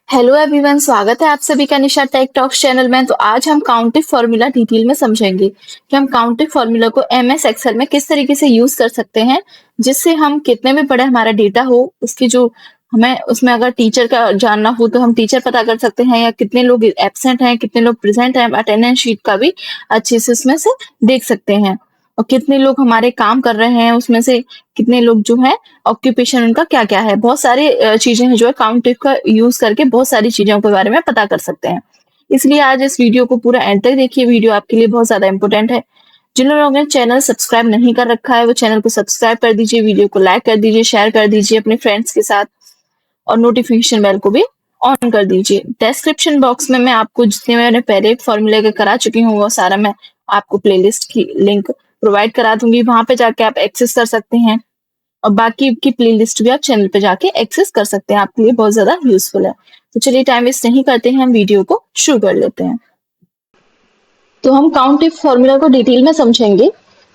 Hello everyone, स्वागत है आप सभी का निशा टेक टॉक्स चैनल में। तो आज हम काउंटिव फॉर्मूला डिटेल में समझेंगे कि हम काउंटिव फॉर्मूला को एमएस एक्सेल में किस तरीके से यूज कर सकते हैं, जिससे हम कितने में बड़ा हमारा डेटा हो उसकी जो हमें उसमें अगर टीचर का जानना हो तो हम टीचर पता कर सकते हैं, या कितने लोग एब्सेंट हैं कितने लोग प्रेजेंट हैं, अटेंडेंस शीट का भी अच्छे से उसमें से देख सकते हैं। और कितने लोग हमारे काम कर रहे हैं उसमें से कितने लोग जो है ऑक्यूपेशन उनका क्या-क्या है। बहुत सारे चीज़ें हैं जो है काउंटिव का यूज़ करके बहुत सारी चीज़ों के बारे में पता कर सकते हैं। इसलिए आज इस वीडियो को पूरा एंड तक देखिए, वीडियो आपके लिए बहुत ज़्यादा इम्पोर्टेंट है। जिन लोगों ने चैनल सब्सक्राइब नहीं कर रखा है वो चैनल को सब्सक्राइब कर दीजिए, वीडियो को लाइक कर दीजिए, शेयर कर दीजिए अपने फ्रेंड्स के साथ और नोटिफिकेशन बेल को भी ऑन कर दीजिए। डिस्क्रिप्शन बॉक्स में मैं आपको जितने मैंने पहले फॉर्मूले के करा चुकी हूँ वो सारा मैं आपको प्लेलिस्ट की लिंक प्रोवाइड करा दूंगी, वहां पे जाके आप एक्सेस कर सकते हैं और बाकी की प्लेलिस्ट भी आप चैनल पे जाके एक्सेस कर सकते हैं। आपके लिए बहुत ज्यादा यूजफुल है। तो चलिए टाइम वेस्ट नहीं करते हैं, हम वीडियो को शुरू कर लेते हैं। तो हम काउंटिव फॉर्मूला को डिटेल में समझेंगे।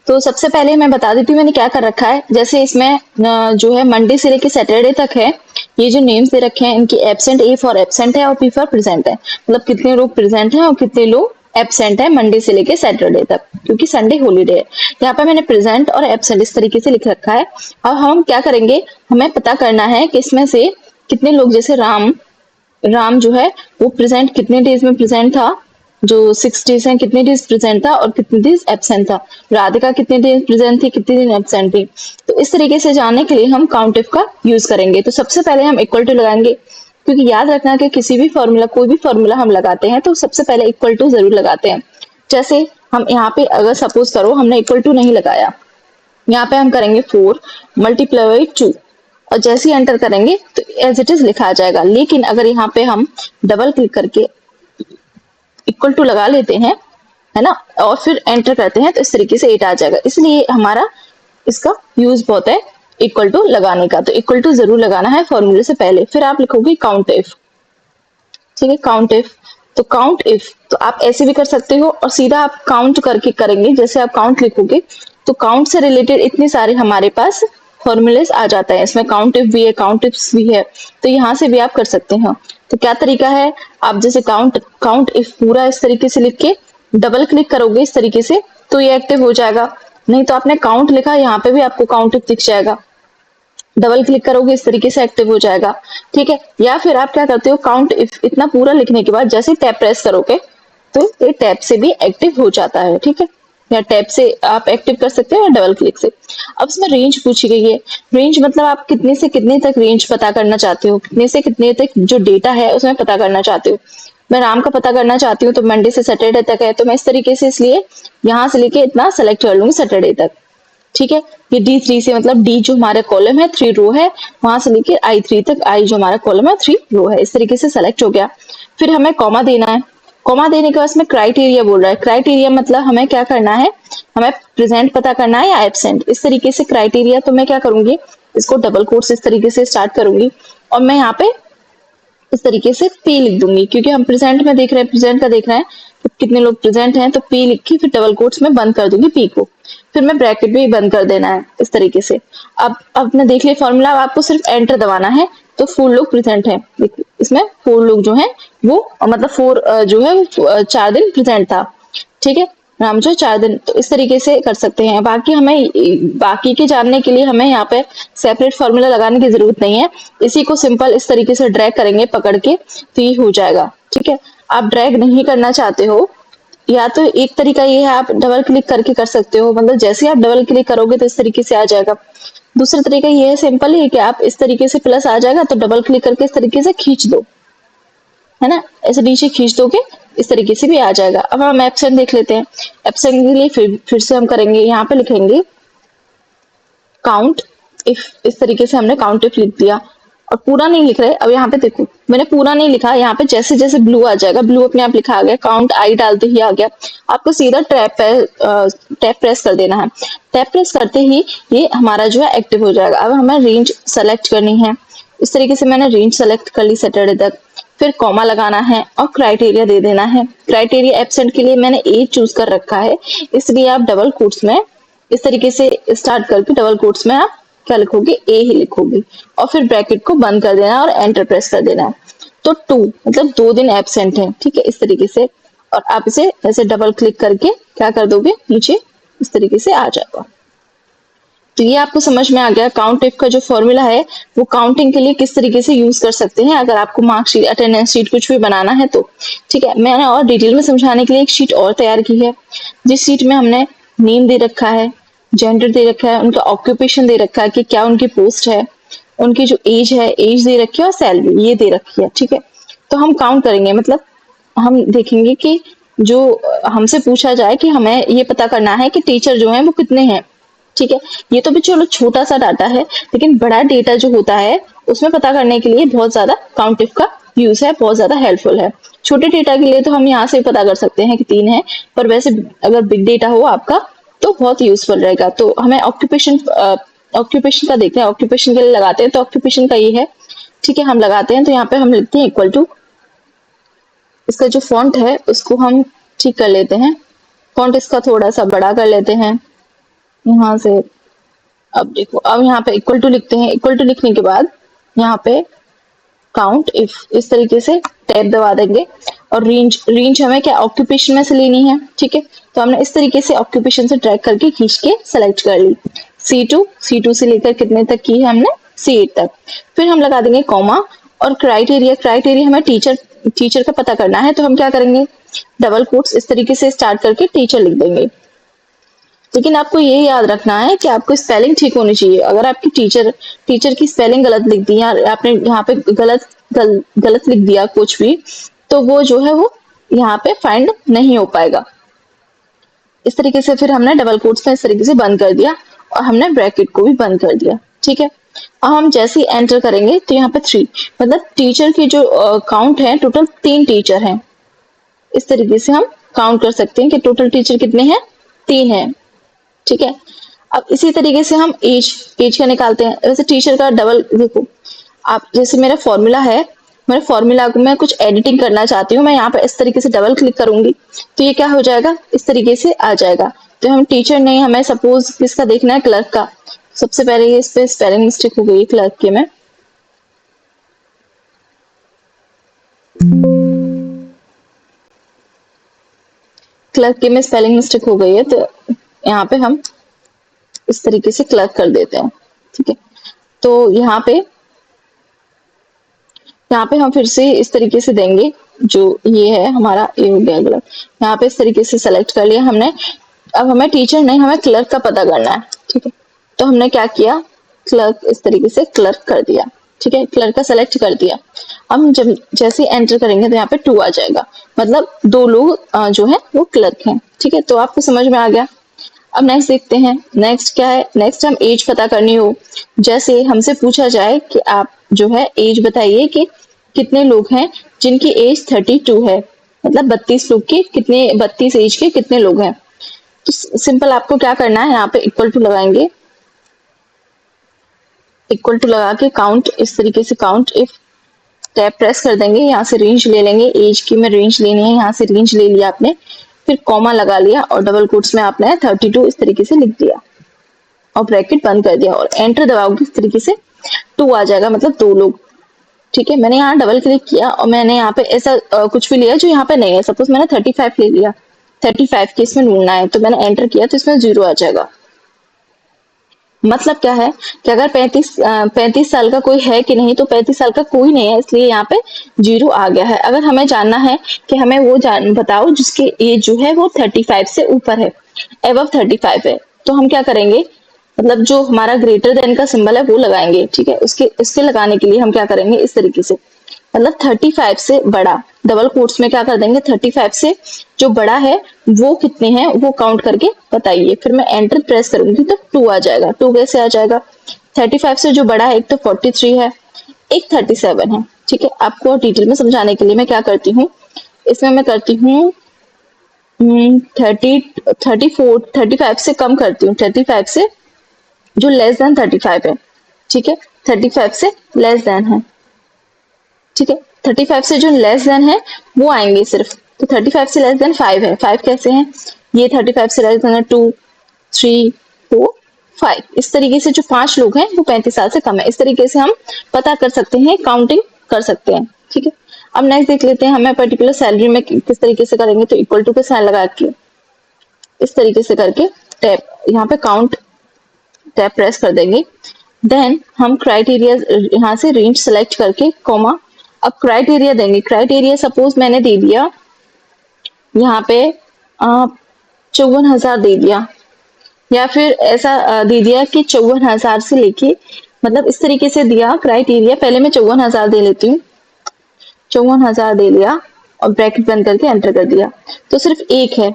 तो सबसे पहले मैं बता देती हूँ मैंने क्या कर रखा है। जैसे इसमें जो है मंडे से लेके सैटरडे तक है, ये जो नेम्स दे रखे हैं इनकी एब्सेंट, ए फॉर एब्सेंट है और पी फॉर प्रेजेंट है। मतलब कितने लोग प्रेजेंट हैं और कितने लोग एब्सेंट है मंडे से लेके सैटरडे तक, क्योंकि संडे हॉलीडे है। यहाँ पे मैंने प्रेजेंट और एब्सेंट इस तरीके से लिख रखा है। अब हम क्या करेंगे, हमें पता करना है कि इसमें से कितने लोग, जैसे राम राम जो है वो प्रेजेंट कितने डेज में प्रेजेंट था, जो 6 डेज हैं कितने डेज प्रेजेंट था और कितने डेज एब्सेंट था। राधिका कितने डेज प्रेजेंट थी कितने दिन एब्सेंट थी। तो इस तरीके से जानने के लिए हम काउंटिव का यूज करेंगे। तो सबसे पहले हम इक्वल टू लगाएंगे, क्योंकि याद रखना कि किसी भी फॉर्मूला कोई भी फॉर्मूला हम लगाते हैं तो सबसे पहले इक्वल टू जरूर लगाते हैं। जैसे हम यहाँ पे अगर सपोज करो हमने इक्वल टू नहीं लगाया, यहाँ पे हम करेंगे 4 मल्टीप्लाई बाई 2 और जैसे ही एंटर करेंगे तो एज इट इज लिखा आ जाएगा। लेकिन अगर यहाँ पे हम डबल क्लिक करके इक्वल टू लगा लेते हैं, है ना, और फिर एंटर करते हैं तो इस तरीके से 8 आ जाएगा। इसलिए हमारा इसका यूज बहुत है इक्वल टू लगाने का। तो इक्वल टू जरूर लगाना है फॉर्मूले से पहले। फिर आप लिखोगे काउंट इफ, ठीक है, काउंट इफ। तो काउंट इफ तो आप ऐसे भी कर सकते हो और सीधा आप काउंट करके करेंगे। जैसे आप काउंट लिखोगे तो काउंट से रिलेटेड इतने सारे हमारे पास फॉर्मूलेस आ जाता है। इसमें काउंट इफ भी है, काउंट इफ्स भी है, तो यहाँ से भी आप कर सकते हो। तो क्या तरीका है, आप जैसे काउंट काउंट इफ पूरा इस तरीके से लिख के डबल क्लिक करोगे इस तरीके से तो ये एक्टिव हो जाएगा। नहीं तो आपने काउंट लिखा, यहाँ पे भी आपको काउंट इफ दिख जाएगा, डबल क्लिक करोगे इस तरीके से एक्टिव हो जाएगा, ठीक है। या फिर आप क्या करते हो, काउंट इफ इतना पूरा लिखने के बाद जैसे टैब प्रेस करोगे तो ये टैब से भी एक्टिव हो जाता है, ठीक है। या टैब से आप एक्टिव कर सकते हो या डबल क्लिक से। अब इसमें रेंज पूछी गई है। रेंज मतलब आप कितने से कितने तक रेंज पता करना चाहते हो, कितने से कितने तक जो डेटा है उसमें पता करना चाहते हो। मैं राम का पता करना चाहती हूँ तो मंडे से सैटरडे तक है, तो मैं इस तरीके से इसलिए यहाँ से लेके इतना सेलेक्ट कर लूंगी सैटरडे तक, ठीक है। ये D3 से मतलब D जो हमारा कॉलम है 3 रो है, वहां से लेके I3 तक, I जो हमारा कॉलम है 3 रो है। इस तरीके से सेलेक्ट हो गया। फिर हमें कॉमा देना है। कॉमा देने के बाद इसमें क्राइटेरिया बोल रहा है। क्राइटेरिया मतलब हमें क्या करना है, हमें प्रेजेंट पता करना है या एब्सेंट। इस तरीके से क्राइटेरिया, तो मैं क्या करूंगी, इसको डबल कोट्स इस तरीके से स्टार्ट करूंगी और मैं यहाँ पे इस तरीके से पी लिख दूंगी, क्योंकि हम प्रेजेंट में देख रहे हैं, प्रेजेंट का देख रहे हैं तो कितने लोग प्रेजेंट हैं, तो पी लिख के फिर डबल कोट्स में बंद कर दूंगी पी को। फिर मैं ब्रैकेट भी बंद कर देना है इस तरीके से। अब आपने देख लिया फॉर्मूला, अब आपको सिर्फ एंटर दबाना है। तो 4 लोग प्रेजेंट हैं, इसमें 4 लोग जो हैं वो मतलब 4 जो है 4 दिन प्रेजेंट था, ठीक है। राम जो 4 दिन, तो इस तरीके से कर सकते हैं। बाकी हमें बाकी के जानने के लिए हमें यहाँ पे सेपरेट फॉर्मूला लगाने की जरूरत नहीं है। इसी को सिंपल इस तरीके से ड्रैग करेंगे पकड़ के तो ये हो जाएगा, ठीक है। आप ड्रैग नहीं करना चाहते हो, या तो एक तरीका ये है आप डबल क्लिक करके कर सकते हो, मतलब जैसे आप डबल क्लिक करोगे तो इस तरीके से आ जाएगा। दूसरा तरीका ये है, सिंपल है कि आप इस तरीके से प्लस आ जाएगा तो डबल क्लिक करके इस तरीके से खींच दो, है ना, ऐसे नीचे खींच दोगे इस तरीके से भी आ जाएगा। अब हम एब्सेंट देख लेते हैं। एब्सेंट के लिए फिर से हम करेंगे, यहाँ पे लिखेंगे काउंट इफ। इस तरीके से हमने काउंट इफ लिख दिया और पूरा नहीं लिख रहे। अब यहाँ पे देखो मैंने पूरा नहीं लिखा, यहाँ पे जैसे जैसे ब्लू आ जाएगा, ब्लू अपने आप लिखा आ गया, काउंट आई डालते ही आ गया। आपको सीधा टैब प्रेस कर देना है। टैब प्रेस करते ही ये हमारा जो है एक्टिव हो जाएगा। अब हमें रेंज सेलेक्ट करनी है। इस तरीके से मैंने रेंज सेलेक्ट कर ली सैटरडे तक। फिर कॉमा लगाना है और क्राइटेरिया दे देना है। क्राइटेरिया एब्सेंट के लिए मैंने ए चूज कर रखा है, इसलिए आप डबल कोट्स में इस तरीके से स्टार्ट करके डबल कोट्स में आप क्या लिखोगे, ए ही लिखोगे और फिर ब्रैकेट को बंद कर देना और एंटर प्रेस कर देना है। तो 2 मतलब 2 दिन एब्सेंट है, ठीक है, इस तरीके से। और आप इसे ऐसे डबल क्लिक करके क्या कर दोगे, नीचे इस तरीके से आ जाएगा। तो ये आपको समझ में आ गया काउंट इफ का जो फॉर्मूला है वो काउंटिंग के लिए किस तरीके से यूज कर सकते हैं, अगर आपको मार्कशीट, अटेंडेंस शीट कुछ भी बनाना है तो। ठीक है, मैंने और डिटेल में समझाने के लिए एक शीट और तैयार की है, जिस शीट में हमने नेम दे रखा है, जेंडर दे रखा है, उनका ऑक्यूपेशन दे रखा है कि क्या उनकी पोस्ट है, उनकी जो एज है, एज दे रखी है, और सैलरी ये दे रखी है। ठीक है, तो हम काउंट करेंगे, मतलब हम देखेंगे कि जो हमसे पूछा जाए कि हमें ये पता करना है कि टीचर जो है वो कितने हैं। ठीक है, ये तो भी चलो छोटा सा डाटा है, लेकिन बड़ा डेटा जो होता है उसमें पता करने के लिए बहुत ज्यादा काउंटिव का यूज है, बहुत ज्यादा हेल्पफुल है। छोटे डेटा के लिए तो हम यहाँ से पता कर सकते हैं कि 3 है, पर वैसे अगर बिग डेटा हो आपका तो बहुत यूजफुल रहेगा। तो हमें ऑक्यूपेशन का देखते हैं, ऑक्यूपेशन के लिए लगाते हैं, तो ऑक्यूपेशन का ये है। ठीक है, हम लगाते हैं, तो यहाँ पे हम लिखते हैं इक्वल टू, इसका जो फॉन्ट है उसको हम ठीक कर लेते हैं, फॉन्ट इसका थोड़ा सा बड़ा कर लेते हैं यहाँ से। अब देखो, अब यहाँ पे इक्वल टू लिखते हैं, इक्वल टू लिखने के बाद यहाँ पे काउंट इफ इस तरीके से टैब दबा देंगे, और रेंज, रेंज हमें क्या ऑक्यूपेशन में से लेनी है। ठीक है, तो हमने इस तरीके से ऑक्यूपेशन से ट्रैक करके खींच के सेलेक्ट कर ली। C2 से लेकर कितने तक की है हमने, C8 तक। फिर हम लगा देंगे कॉमा, और क्राइटेरिया, क्राइटेरिया हमें टीचर का पता करना है, तो हम क्या करेंगे, डबल कोट्स इस तरीके से स्टार्ट करके टीचर लिख देंगे। लेकिन आपको ये याद रखना है कि आपको स्पेलिंग ठीक होनी चाहिए। अगर आपकी टीचर की स्पेलिंग गलत लिख दी, या आपने यहाँ पे गलत लिख दिया कुछ भी, तो वो जो है वो यहाँ पे फाइंड नहीं हो पाएगा। इस तरीके से फिर हमने डबल कोट्स में इस तरीके से बंद कर दिया, और हमने ब्रैकेट को भी बंद कर दिया। ठीक है, अब हम जैसे ही एंटर करेंगे तो यहाँ पे 3, मतलब टीचर की जो काउंट है, टोटल 3 टीचर हैं। इस तरीके से हम काउंट कर सकते हैं कि टोटल टीचर कितने हैं, 3 हैं। ठीक है, अब इसी तरीके से हम एज का निकालते हैं। वैसे टीचर का डबल देखो, आप जैसे मेरा फॉर्मूला है, मेरे फॉर्मूला को मैं कुछ एडिटिंग करना चाहती हूँ, मैं यहाँ पे इस तरीके से डबल क्लिक करूंगी तो ये क्या हो जाएगा, इस तरीके से आ जाएगा। तो हम टीचर नहीं, हमें सपोज किसका देखना है, क्लर्क का। सबसे पहले ये इस पे स्पेलिंग मिस्टेक हो गई क्लर्क के में, क्लर्क के में स्पेलिंग मिस्टेक हो गई है, तो यहाँ पे हम इस तरीके से क्लर्क कर देते हैं। ठीक है, तो यहाँ पे हम फिर से इस तरीके से देंगे, जो ये है हमारा, ये हो गया गलत, यहाँ पे इस तरीके से सेलेक्ट कर लिया हमने। अब हमें टीचर नहीं, हमें क्लर्क का पता करना है। ठीक है, तो हमने क्या किया, क्लर्क इस तरीके से क्लर्क कर दिया। ठीक है, क्लर्क का सेलेक्ट कर दिया। हम जब जैसे ही एंटर करेंगे तो यहाँ पे 2 आ जाएगा, मतलब 2 लोग जो है वो क्लर्क हैं। ठीक है, तो आपको समझ में आ गया। अब नेक्स्ट देखते हैं, नेक्स्ट क्या है, नेक्स्ट हम एज पता करनी हो। जैसे हमसे पूछा जाए कि आप जो है एज बताइए कि कितने लोग हैं जिनकी एज 32 है, मतलब 32 लोग के कितने, 32 एज के कितने लोग हैं। तो सिंपल आपको क्या करना है, यहाँ पे इक्वल टू लगाएंगे, इक्वल टू लगा के काउंट, इस तरीके से काउंट इफ टैब प्रेस कर देंगे, यहाँ से रेंज ले लेंगे, एज की में रेंज लेनी है, यहाँ से रेंज ले लिया आपने, फिर कॉमा लगा लिया, और डबल कोट्स में आपने 32 इस तरीके से लिख दिया, और ब्रैकेट बंद कर दिया, और एंटर दबाओगे इस तरीके से 2 आ जाएगा, मतलब 2 लोग। ठीक है, मैंने यहाँ डबल क्लिक किया, और मैंने यहाँ पे ऐसा कुछ भी लिया जो यहाँ पे नहीं है, सपोज मैंने 35 ले लिया, 35 के इसमें ढूंढना है, तो मैंने एंटर किया तो इसमें 0 आ जाएगा। मतलब क्या है कि अगर 35 साल का कोई है कि नहीं, तो 35 साल का कोई नहीं है, इसलिए यहाँ पे 0 आ गया है। अगर हमें जानना है कि हमें वो बताओ जिसकी एज जो है वो 35 से ऊपर है, एबव 35 है, तो हम क्या करेंगे, मतलब जो हमारा ग्रेटर देन का सिंबल है वो लगाएंगे। ठीक है, उसके लगाने के लिए हम क्या करेंगे, इस तरीके से, मतलब 35 से बड़ा, डबल कोट्स में क्या कर देंगे, 35 से जो बड़ा है वो कितने हैं वो काउंट करके बताइए। फिर मैं एंटर प्रेस करूंगी तो 2 आ जाएगा। 2 कैसे आ जाएगा, 35 से जो बड़ा है, एक तो 43 है, एक 37 है। ठीक है, आपको डिटेल में समझाने के लिए मैं क्या करती हूँ, इसमें मैं करती हूँ 35 से कम करती हूँ, 35 से जो लेस देन 35 है। ठीक है, 35 से लेस देन है। ठीक है, 35 से जो लेस देन है वो आएंगे सिर्फ, तो 35 से लेस देन 5 है, 5 कैसे हैं, ये 35 से लेस देन है 2, 3, 4, 5। इस तरीके से जो 5 लोग हैं वो 35 साल से कम है, इस तरीके से हम पता कर सकते हैं, काउंटिंग कर सकते हैं। ठीक है, अब नेक्स्ट देख लेते हैं हमें पर्टिकुलर सैलरी में किस तरीके से करेंगे। तो इक्वल टू के साइन लगा के इस तरीके से करके टैब यहाँ पे काउंट टैब प्रेस कर देंगे। देन हम क्राइटेरिया यहाँ से रेंज सेलेक्ट करके कॉमा अब क्राइटेरिया देंगे। क्राइटेरिया सपोज मैंने दे दिया यहाँ पे 54,000 दे दिया, या फिर ऐसा दे दिया कि 54,000 से लेके मतलब इस तरीके से दिया क्राइटेरिया। पहले मैं 54,000 दे लेती हूँ, 54,000 दे लिया और ब्रैकेट बंद करके एंटर कर दिया। तो सिर्फ एक है,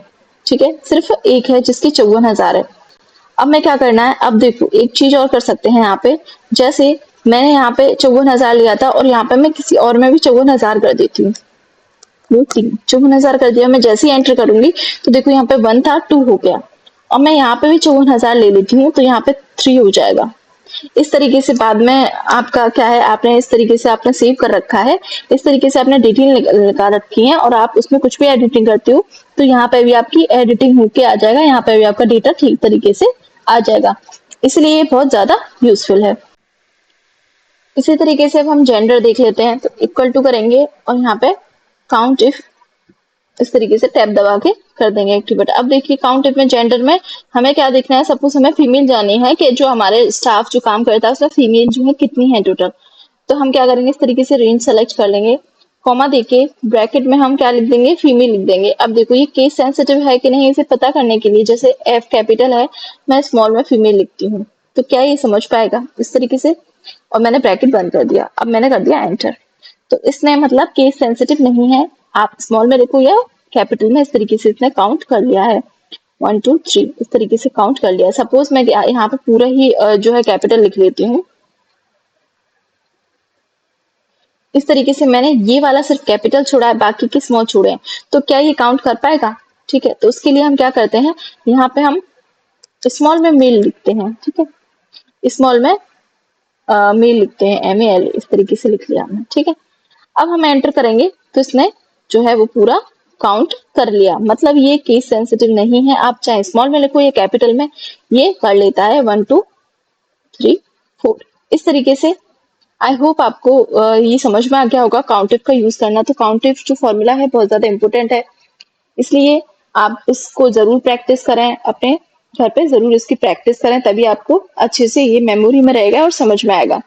ठीक है, सिर्फ एक है जिसकी 54,000 है। अब मैं क्या करना है, अब देखो एक चीज और कर सकते हैं यहाँ पे। जैसे मैंने यहाँ पे 54,000 लिया था और यहाँ पे मैं किसी और में भी 54,000 कर देती हूँ। 54,000 कर दिया। मैं जैसे ही एंटर करूंगी तो देखो यहाँ पे 1 था 2 हो गया। और मैं यहाँ पे भी 54,000 ले लेती हूँ तो यहाँ पे 3 हो जाएगा। इस तरीके से बाद में आपका क्या है, आपने इस तरीके से आपने सेव कर रखा है, इस तरीके से आपने डिटेल निकाल रखी है और आप उसमें कुछ भी एडिटिंग करते हो तो यहाँ पे भी आपकी एडिटिंग होके आ जाएगा, यहाँ पे भी आपका डेटा ठीक तरीके से आ जाएगा। इसलिए ये बहुत ज्यादा यूजफुल है। इसी तरीके से अब हम जेंडर देख लेते हैं। तो इक्वल टू करेंगे और यहाँ पे काउंट इफ इस तरीके से टैब दबा के कर देंगे एक्टिवेट। अब देखिए काउंट इफ में जेंडर में हमें क्या देखना है, सपोज हमें फीमेल जाननी है कि जो हमारे स्टाफ जो काम करता है उसमें फीमेल जो है कितनी है टोटल। तो हम क्या करेंगे, इस तरीके से रेंज सेलेक्ट कर लेंगे, कॉमा देके ब्रैकेट में हम क्या लिख देंगे, फीमेल लिख देंगे। अब देखो ये केस सेंसिटिव है कि नहीं इसे पता करने के लिए जैसे एफ कैपिटल है, मैं स्मॉल में फीमेल लिखती हूँ तो क्या ये समझ पाएगा इस तरीके से, और मैंने ब्रैकेट बंद कर दिया। अब मैंने कर दिया एंटर। तो इसने मतलब केस सेंसिटिव नहीं है, आप स्मॉल में लिखो या कैपिटल में, इस तरीके से इसने काउंट कर लिया है। 1 2 3 इस तरीके से काउंट कर लिया है। सपोज मैं यहाँ पे पूरा ही जो है कैपिटल लिख लेती हूँ। इस तरीके से मैंने ये वाला सिर्फ कैपिटल छोड़ा है, बाकी के स्मॉल छोड़े हैं, तो क्या ये काउंट कर पाएगा? ठीक है, तो उसके लिए हम क्या करते हैं, यहाँ पे हम स्मॉल में मेल लिखते हैं। ठीक है, स्मॉल में मेल लिखते हैं, MAL इस तरीके से लिख लिया हमने। ठीक है, अब हम एंटर करेंगे तो इसने जो है वो पूरा काउंट कर लिया। मतलब ये केस सेंसिटिव नहीं है, आप चाहे स्मॉल में लिखो या कैपिटल में, ये कर लेता है 1 2 3 4 इस तरीके से। आई होप आपको ये समझ में आ गया होगा काउंटिव का यूज करना। तो काउंटिव जो फॉर्मूला है बहुत ज्यादा इंपॉर्टेंट है, इसलिए आप इसको जरूर प्रैक्टिस करें, अपने घर पे जरूर इसकी प्रैक्टिस करें, तभी आपको अच्छे से ये मेमोरी में रहेगा और समझ में आएगा।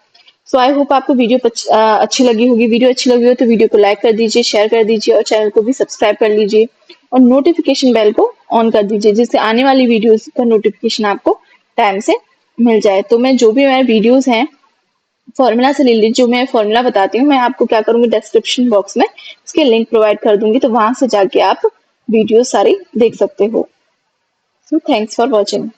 सो आई होप आपको वीडियो अच्छी लगी होगी। वीडियो अच्छी लगी हो तो वीडियो को लाइक कर दीजिए, शेयर कर दीजिए और चैनल को भी सब्सक्राइब कर लीजिए और नोटिफिकेशन बेल को ऑन कर दीजिए जिससे आने वाली वीडियोस का नोटिफिकेशन आपको टाइम से मिल जाए। तो मैं जो भी मेरे वीडियोस हैं फॉर्मूला से रिलेटेड जो मैं फॉर्मूला बताती हूँ, मैं आपको क्या करूंगी डिस्क्रिप्शन बॉक्स में इसके लिंक प्रोवाइड कर दूंगी, तो वहां से जाके आप वीडियो सारी देख सकते हो। So thanks for watching.